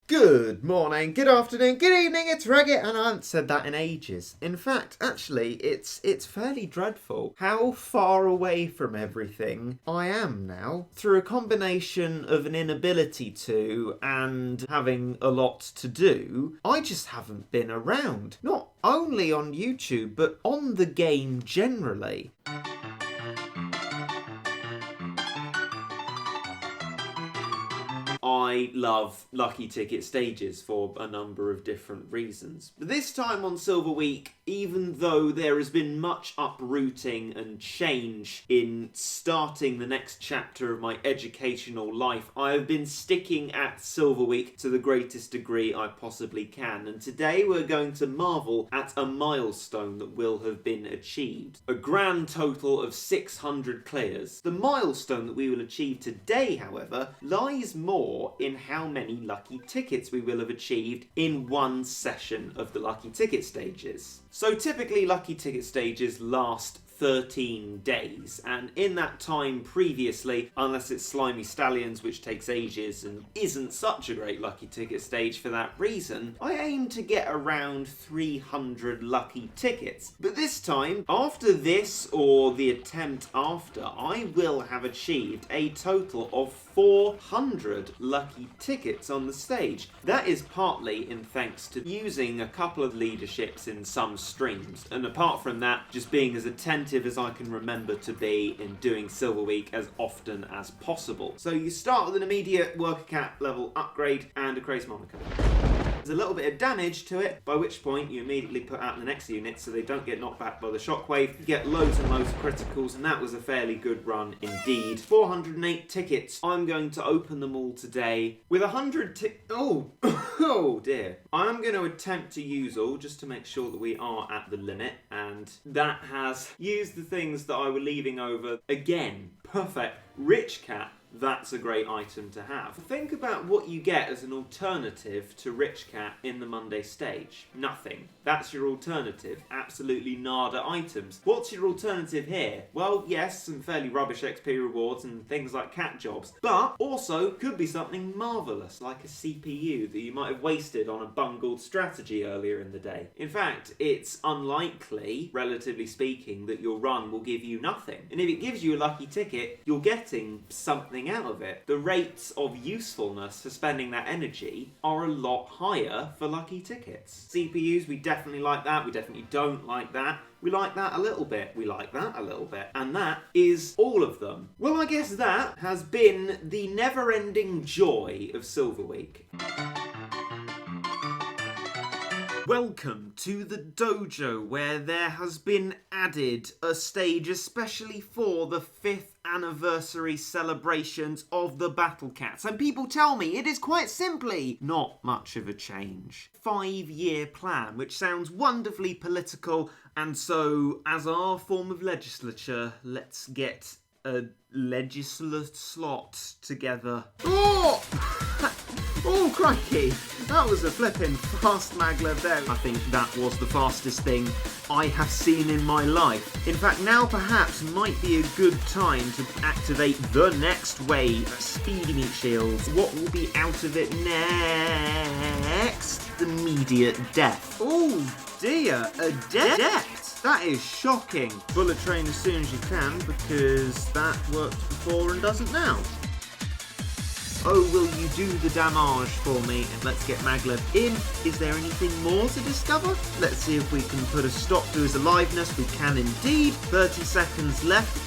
Good morning, good afternoon, good evening, it's Regit, and I haven't said that in ages. In fact, actually, it's fairly dreadful how far away from everything I am now. Through a combination of an inability to and having a lot to do, I just haven't been around. Not only on YouTube, but on the game generally. I love lucky ticket stages for a number of different reasons. But this time on Silver Week, even though there has been much uprooting and change in starting the next chapter of my educational life, I have been sticking at Silver Week to the greatest degree I possibly can. And today we're going to marvel at a milestone that will have been achieved. A grand total of 600 clears. The milestone that we will achieve today, however, lies more in how many lucky tickets we will have achieved in one session of the lucky ticket stages. So typically lucky ticket stages last 13 days, and in that time previously, unless it's Slimy Stallions, which takes ages and isn't such a great lucky ticket stage for that reason, I aim to get around 300 lucky tickets. But this time, after this or the attempt after, I will have achieved a total of 400 lucky tickets on the stage. That is partly in thanks to using a couple of leaderships in some streams, and apart from that, just being as attentive as I can remember to be in doing Silver Week as often as possible. So you start with an immediate worker cap level upgrade and a Crazy Monaco. There's a little bit of damage to it, by which point you immediately put out the next unit so they don't get knocked back by the shockwave. You get loads and loads of criticals, and that was a fairly good run indeed. 408 tickets. I'm going to open them all today with 100 oh dear. I'm going to attempt to use all just to make sure that we are at the limit, and that has used the things that I were leaving over again. Perfect. Rich Cat. That's a great item to have. Think about what you get as an alternative to Rich Cat in the Monday stage. Nothing. That's your alternative. Absolutely nada items. What's your alternative here? Well, yes, some fairly rubbish XP rewards and things like cat jobs, but also could be something marvellous like a CPU that you might have wasted on a bungled strategy earlier in the day. In fact, it's unlikely, relatively speaking, that your run will give you nothing. And if it gives you a lucky ticket, you're getting something out of it. The rates of usefulness for spending that energy are a lot higher for lucky tickets. CPUs, we definitely like that. We definitely don't like that. We like that a little bit. We like that a little bit. And that is all of them. Well, I guess that has been the never-ending joy of Silver Week. Welcome to the dojo, where there has been added a stage especially for the 5th anniversary celebrations of the Battle Cats. And people tell me it is quite simply not much of a change. 5-year plan, which sounds wonderfully political, and so as our form of legislature, let's get a legislate together. Oh! Oh, crikey! That was a flippin' fast maglev there. I think that was the fastest thing I have seen in my life. In fact, now perhaps might be a good time to activate the next wave. Speedy meat shields. What will be out of it next? Immediate death. Oh dear, a death! That is shocking. Bullet train as soon as you can, because that worked before and doesn't now. Oh, will you do the damage for me? And let's get maglev in. Is there anything more to discover? Let's see if we can put a stop to his aliveness. We can indeed. 30 seconds left.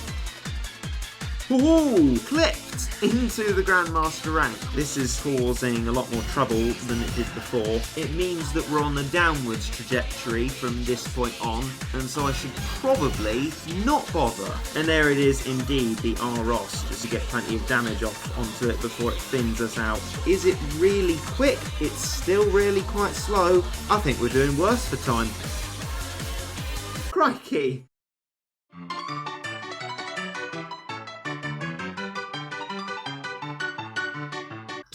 Ooh, clipped into the Grandmaster rank. This is causing a lot more trouble than it did before. It means that we're on a downwards trajectory from this point on, and so I should probably not bother. And there it is indeed, the R-Ross, just to get plenty of damage off onto it before it thins us out. Is it really quick? It's still really quite slow. I think we're doing worse for time. Crikey!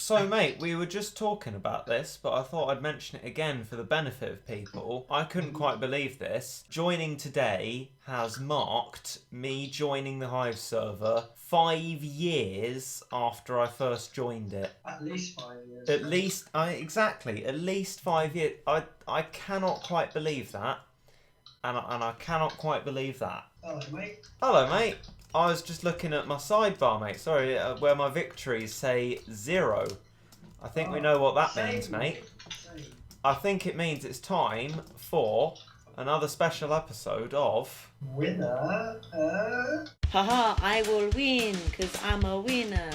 So, mate, we were just talking about this, but I thought I'd mention it again for the benefit of people. I couldn't quite believe this. Joining today has marked me joining the Hive server 5 years after I first joined it. At least 5 years. At least, exactly, at least 5 years. I cannot quite believe that. And I cannot quite believe that. Hello, mate. Hello, mate. I was just looking at my sidebar, mate. Sorry, where my victories say 0. I think we know what that means, mate. Same. I think it means it's time for another special episode of... Winner. Haha, I will win, because I'm a winner.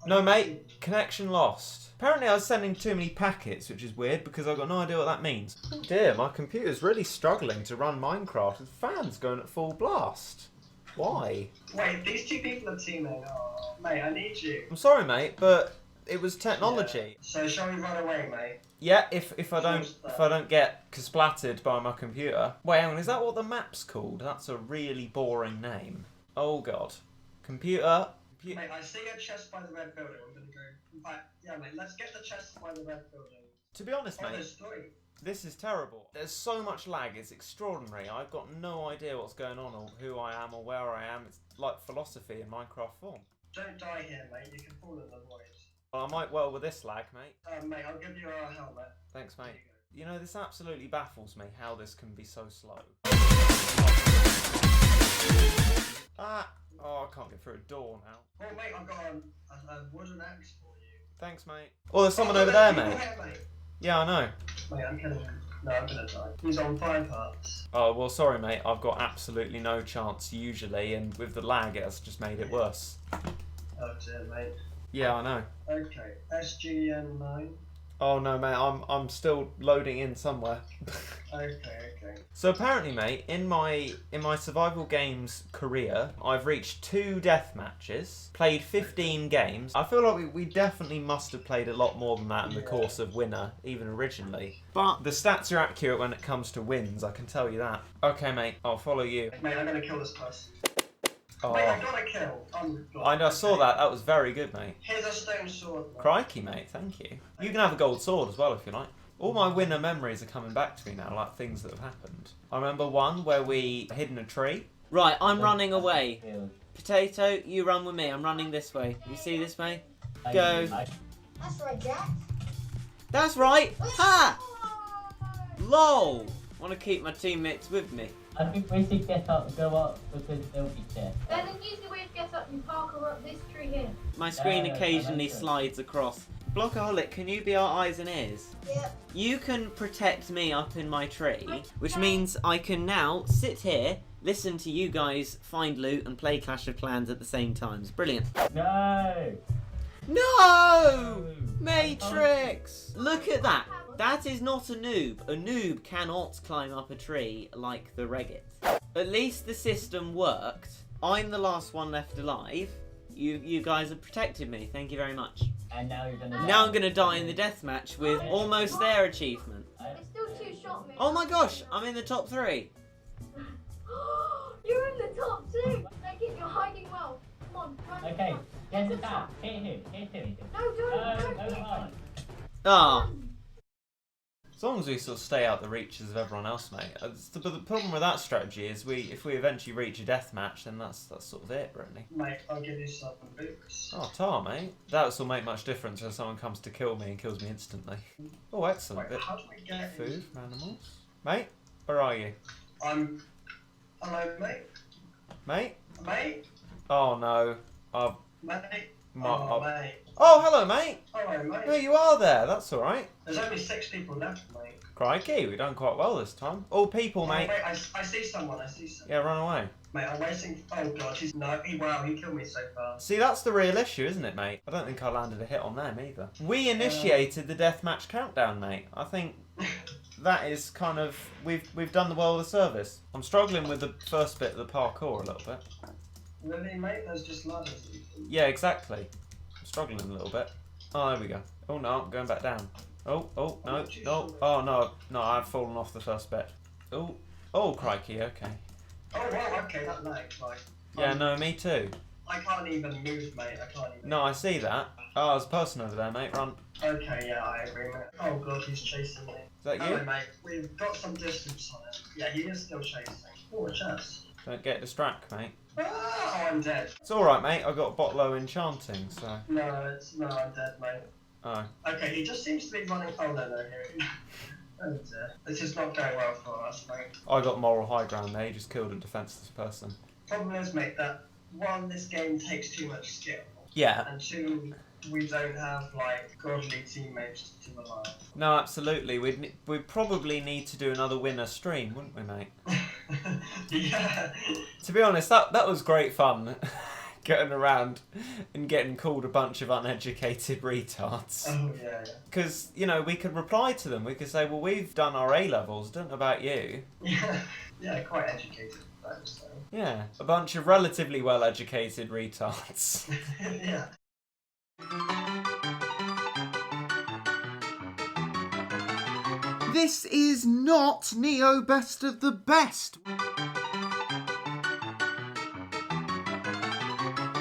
No, mate. Connection lost. Apparently I was sending too many packets, which is weird because I've got no idea what that means. Oh dear, my computer's really struggling to run Minecraft with fans going at full blast. Why? Wait, these two people are teaming. Oh, mate, I need you. I'm sorry, mate, but it was technology. Yeah. So shall we run away, mate? Yeah, if I don't get splattered by my computer. Wait, hang on, is that what the map's called? That's a really boring name. Oh god. Computer. Mate, I see a chest by the red building. I'm gonna go. In fact, yeah, mate, let's get the chest by the red building. To be honest, Oh, mate, there's 3. this is terrible. There's so much lag, it's extraordinary. I've got no idea what's going on or who I am or where I am. It's like philosophy in Minecraft form. Don't die here, mate. You can fall in the void. Well, I might well with this lag, mate. Mate, I'll give you a helmet. Thanks, There mate. you You know, this absolutely baffles me how this can be so slow. Ah! Oh, I can't get through a door now. go. Oh, mate, I've got a wooden axe for you. Thanks, mate. Oh, there's someone over there, mate. Here, mate. Yeah, I know. Mate, I'm killing him. No, I'm gonna die. He's on 5 hearts. Oh, well, sorry, mate. I've got absolutely no chance usually, and with the lag, it has just made it worse. Oh dear, mate. Yeah, I know. Okay, SGN9. Oh no, mate. I'm still loading in somewhere. Okay. So apparently, mate, in my survival games career, I've reached 2 death matches, played 15 games. I feel like we definitely must have played a lot more than that in the course of Winner, even originally. But the stats are accurate when it comes to wins, I can tell you that. Okay, mate, I'll follow you. Mate, I'm gonna kill this person. Oh, Mate, I got a kill. I saw that. That was very good, mate. Here's a stone sword. Mate. Crikey, mate, thank you. You can have a gold sword as well if you like. All my Winner memories are coming back to me now, like things that have happened. I remember one where we hid in a tree. Right, I'm running away. Potato, you run with me. I'm running this way. You see this way? Go. That's right, Jack. That's right. Ha! LOL. Want to keep my teammates with me. I think we should get up, go up, because they'll be there. There's an easy way to get up. You parkour up this tree here. My screen Yeah, occasionally I like it. slides across. Blockaholic, can you be our eyes and ears? Yep. You can protect me up in my tree, which means I can now sit here, listen to you guys find loot and play Clash of Clans at the same time. It's brilliant. No! No! Matrix! Look at that. That is not a noob. A noob cannot climb up a tree like the Regit. At least the system worked. I'm the last one left alive. You guys have protected me. Thank you very much. And now you're gonna Now I'm gonna die in the deathmatch with almost their achievement. It's still 2 shot me. Oh my gosh, I'm in the top 3. You're in the top 2. Regit, you're hiding well. Come on, run. Okay, run. get to it the out. top. Hit him. No, don't hit Over. me. Ah, As long as we sort of stay out the reaches of everyone else, mate. But the problem with that strategy is if we eventually reach a death match, then that's sort of it, really. Mate, I'll give you some boots. Oh, tar, mate. That will make much difference when someone comes to kill me and kills me instantly. Oh, excellent. Wait, how do we get Food from animals. Mate, where are you? Hello, mate. Mate? Mate. Oh, no. Mate. Mate. Mate. Oh, hello, mate. Hello, mate. There you are there. That's all right. There's only 6 people left, mate. Crikey, we've done quite well this time. All people, mate. Wait, I see someone. Yeah, run away. Mate, I'm waiting. Oh god, wow, he killed me so fast. See, that's the real issue, isn't it, mate? I don't think I landed a hit on them either. We initiated the deathmatch countdown, mate. I think that is kind of we've done the world a service. I'm struggling with the first bit of the parkour a little bit. Really, mate? There's just ladders. Yeah, exactly. I'm struggling a little bit. Oh, there we go. Oh no, I'm going back down. Oh no, no, oh no, I've fallen off the first bit. Oh, crikey, okay. Oh wow, okay, that lag, like. Yeah, no, me too. I can't even move, mate. I can't even. No, I see that. Oh, there's a person over there, mate. Run. Okay, yeah, I agree, mate. Oh god, he's chasing me. Is that Hello, you? mate. We've got some distance on him. Yeah, he is still chasing. Oh, a chest. Don't get distracted, mate. Oh, I'm dead. It's alright, mate. I got a bottle of enchanting, so. No, I'm dead, mate. Oh. Okay, he just seems to be running. Oh no, here he is. Oh dear. This is not going well for us, mate. I got moral high ground there. You just killed a defenseless person. Problem is, mate, that one, this game takes too much skill, Yeah. and two, we don't have like godly teammates to rely on. No, absolutely. We'd probably need to do another winner stream, wouldn't we, mate? Yeah. To be honest, that was great fun. Getting around and getting called a bunch of uneducated retards. Oh yeah, yeah. Because, you know, we could reply to them. We could say, well, we've done our A-levels. Don't know about you. Yeah, yeah, quite educated, I would say. Yeah, a bunch of relatively well-educated retards. Yeah. This is not Neo Best of the Best.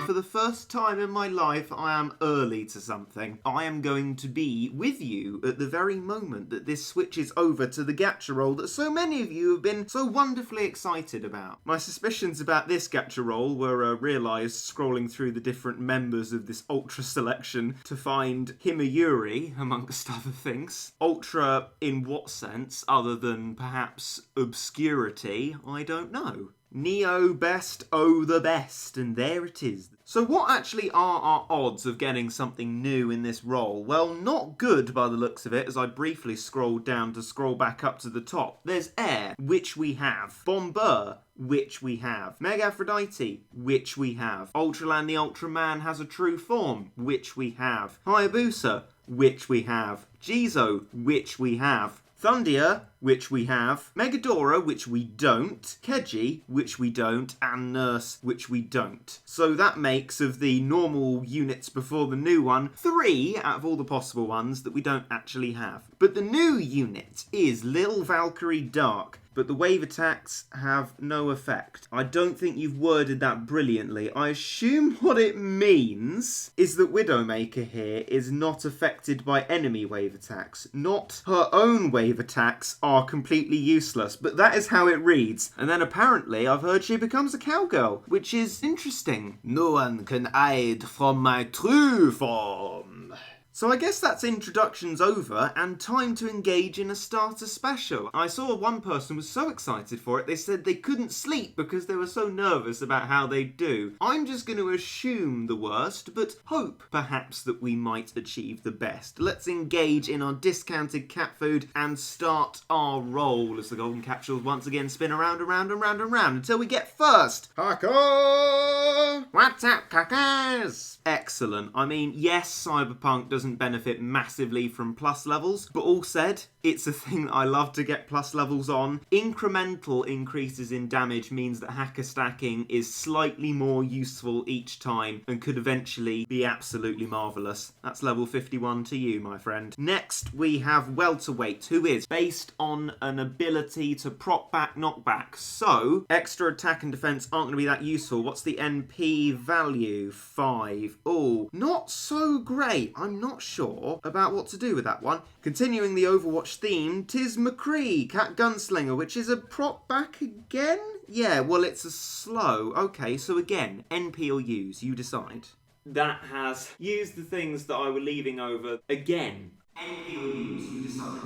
For the first time in my life, I am early to something. I am going to be with you at the very moment that this switches over to the gacha roll that so many of you have been so wonderfully excited about. My suspicions about this gacha roll were realised scrolling through the different members of this Ultra selection to find Himayuri, amongst other things. Ultra in what sense, other than perhaps obscurity, I don't know. Neo Best, oh the best, and there it is. So what actually are our odds of getting something new in this role? Well, not good by the looks of it, as I briefly scrolled down to scroll back up to the top. There's Air, which we have. Bomber, which we have. Meg Aphrodite, which we have. Ultraland the Ultraman has a true form, which we have. Hayabusa, which we have. Jizo, which we have. Thundia, which we have, Megadora, which we don't, Keji, which we don't, and Nurse, which we don't. So that makes of the normal units before the new one, 3 out of all the possible ones that we don't actually have. But the new unit is Lil Valkyrie Dark, but the wave attacks have no effect. I don't think you've worded that brilliantly. I assume what it means is that Widowmaker here is not affected by enemy wave attacks. Not her own wave attacks are completely useless, but that is how it reads. And then apparently I've heard she becomes a cowgirl, which is interesting. No one can hide from my true form. So I guess that's introductions over and time to engage in a starter special. I saw one person was so excited for it they said they couldn't sleep because they were so nervous about how they'd do. I'm just going to assume the worst but hope perhaps that we might achieve the best. Let's engage in our discounted cat food and start our roll as the golden capsules once again spin around until we get first. Haka! What's up, cackers? Excellent. I mean, yes, Cyberpunk doesn't benefit massively from plus levels, but all said, it's a thing that I love to get plus levels on. Incremental increases in damage means that hacker stacking is slightly more useful each time and could eventually be absolutely marvellous. That's level 51 to you, my friend. Next, we have Welterweight, who is based on an ability to prop back knockback. So, extra attack and defense aren't going to be that useful. What's the NP value? 5. Oh, not so great. I'm not sure about what to do with that one. Continuing the Overwatch theme, Tis McCree, Cat Gunslinger, which is a prop back again? Yeah, well, it's a slow. Okay, so again, NP or use, you decide. That has used the things that I were leaving over again. NP or use, you decide.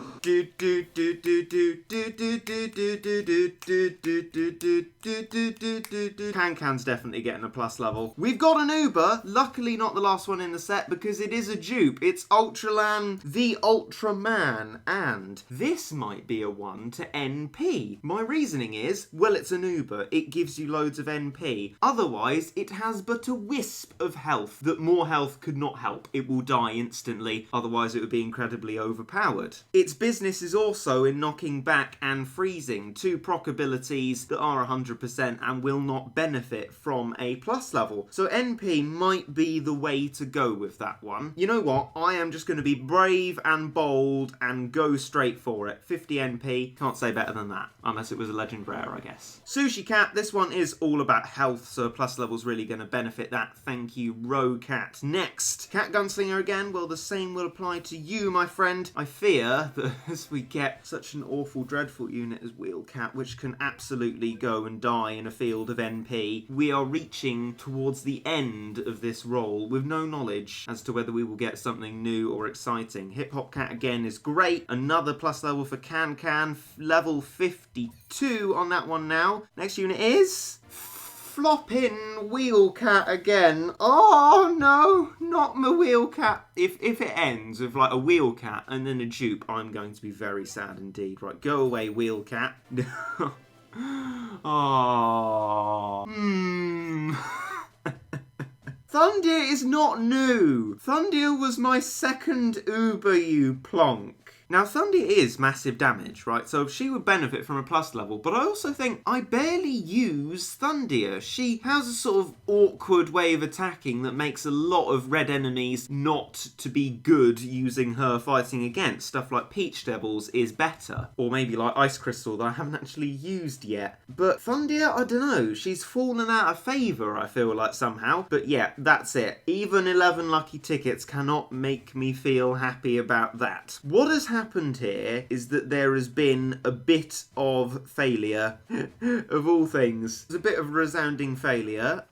Can-Can's definitely getting a plus level. We've got an Uber, luckily not the last one in the set because it is a dupe. It's Ultraland the Ultraman, and this might be a 1 to NP. My reasoning is, well, it's an Uber, it gives you loads of NP. Otherwise, it has but a wisp of health that more health could not help. It will die instantly, otherwise it would be incredibly incredibly overpowered. Its business is also in knocking back and freezing, two proc abilities that are 100% and will not benefit from a plus level. So NP might be the way to go with that one. You know what? I am just going to be brave and bold and go straight for it. 50 NP, can't say better than that, unless it was a legend rare, I guess. Sushi Cat, this one is all about health, so a plus level's really going to benefit that. Thank you, Row Cat. Next, Cat Gunslinger again. Well, the same will apply to you, my friend. I fear that as we get such an awful, dreadful unit as Wheel Cat, which can absolutely go and die in a field of NP, we are reaching towards the end of this roll with no knowledge as to whether we will get something new or exciting. Hip Hop Cat again is great. Another plus level for Can, level 52 on that one now. Next unit is Flopping Wheel Cat again. Oh no, not my Wheel Cat. If it ends with like a Wheel Cat and then a dupe, I'm going to be very sad indeed. Right, go away, Wheel Cat. Oh. Thundia is not new. Thundia was my second Uber, you plonk. Now, Thundia is massive damage, right? So she would benefit from a plus level, but I also think I barely use Thundia. She has a sort of awkward way of attacking that makes a lot of red enemies not to be good using her fighting against. Stuff like Peach Devils is better, or maybe like Ice Crystal that I haven't actually used yet. But Thundia, I don't know, she's fallen out of favour, I feel like, somehow. But yeah, that's it. Even 11 lucky tickets cannot make me feel happy about that. What has happened here is that there has been a bit of failure of all things. There's a bit of resounding failure.